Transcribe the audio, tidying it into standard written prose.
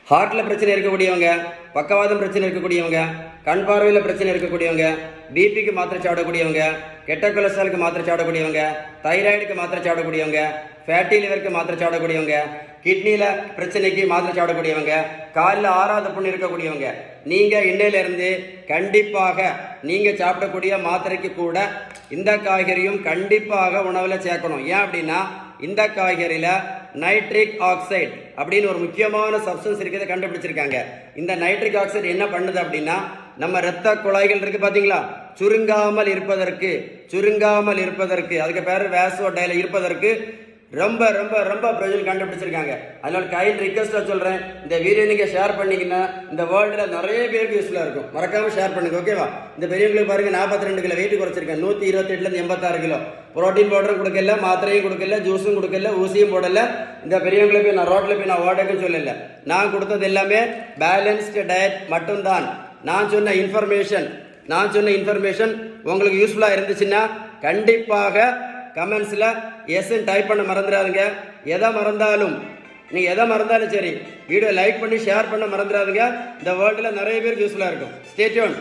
ஹார்ட்டில் பிரச்சனை இருக்கக்கூடியவங்க, பக்கவாதம் பிரச்சனை இருக்கக்கூடியவங்க, கண் பார்வையில் பிரச்சனை இருக்கக்கூடியவங்க, பிபிக்கு மாத்திரை சாப்பிடக்கூடியவங்க, கெட்ட கொலஸ்ட்ராலுக்கு மாத்திரை சாப்பிடக்கூடியவங்க, தைராய்டுக்கு மாத்திரை சாப்பிடக்கூடியவங்க, ஃபேட்டி லிவருக்கு மாத்திரை சாப்பிடக்கூடியவங்க, கிட்னியில் பிரச்சனைக்கு மாத்திரை சாப்பிடக்கூடியவங்க, காலில் ஆறாத புண்ணு இருக்கக்கூடியவங்க, நீங்கள் இன்னையிலிருந்து கண்டிப்பாக நீங்கள் சாப்பிடக்கூடிய மாத்திரைக்கு கூட இந்த காய்கறியும் கண்டிப்பாக உணவில் சேர்க்கணும். ஏன் அப்படின்னா இந்த காய்கறியில் நைட்ரிக் ஆக்சைடு அப்படின்னு ஒரு முக்கியமான சப்ஸ்டன்ஸ் இருக்கிறத கண்டுபிடிச்சிருக்காங்க. இந்த நைட்ரிக் ஆக்சைடு என்ன பண்ணுது அப்படின்னா நம்ம இரத்த குழாய்கள் இருக்கு பார்த்தீங்களா, சுருங்காமல் இருப்பதற்கு அதுக்கு பேர் வேசோடைல இருப்பதற்கு ரொம்ப ரொம்ப ரொம்ப பிரயோஜனம் கண்டுபிடிச்சிருக்காங்க. அதனால கையில் ரிக்வெஸ்டா சொல்றேன், இந்த வீடியோ நீங்க ஷேர் பண்ணீங்கன்னா இந்த வேர்ல்டுல நிறைய பேருக்கு யூஸ்ஃபுல்லா இருக்கும். மறக்காம ஷேர் பண்ணுங்க, ஓகேவா? இந்த பெரியவங்களுக்கு பாருங்க 42 கிலோ வெயிட் குறைச்சிருக்கேன், 128 86 கிலோ. புரோட்டீன் பவுடரும் கொடுக்கல, மாத்திரையும் கொடுக்கல, ஜூஸும் கொடுக்கல, ஊசியும் போடல. இந்த பெரியவங்களை போய் நான் ரோட்ல போய் நான் ஓடக்கும் சொல்லல. நான் கொடுத்தது எல்லாமே பேலன்ஸ்டு டயட் மட்டும்தான். நான் சொன்ன இன்ஃபர்மேஷன் உங்களுக்கு யூஸ்ஃபுல்லா இருந்துச்சுன்னா கண்டிப்பாக கமெண்ட்ஸில் எஸ்ன்னு டைப் பண்ண மறந்துடாதுங்க. எதை மறந்தாலும் சரி வீடியோ லைக் பண்ணி ஷேர் பண்ண மறந்துடாதுங்க. இந்த வேர்ல்டில் நிறைய பேருக்கு யூஸ்ஃபுல்லாக இருக்கும். Stay tune.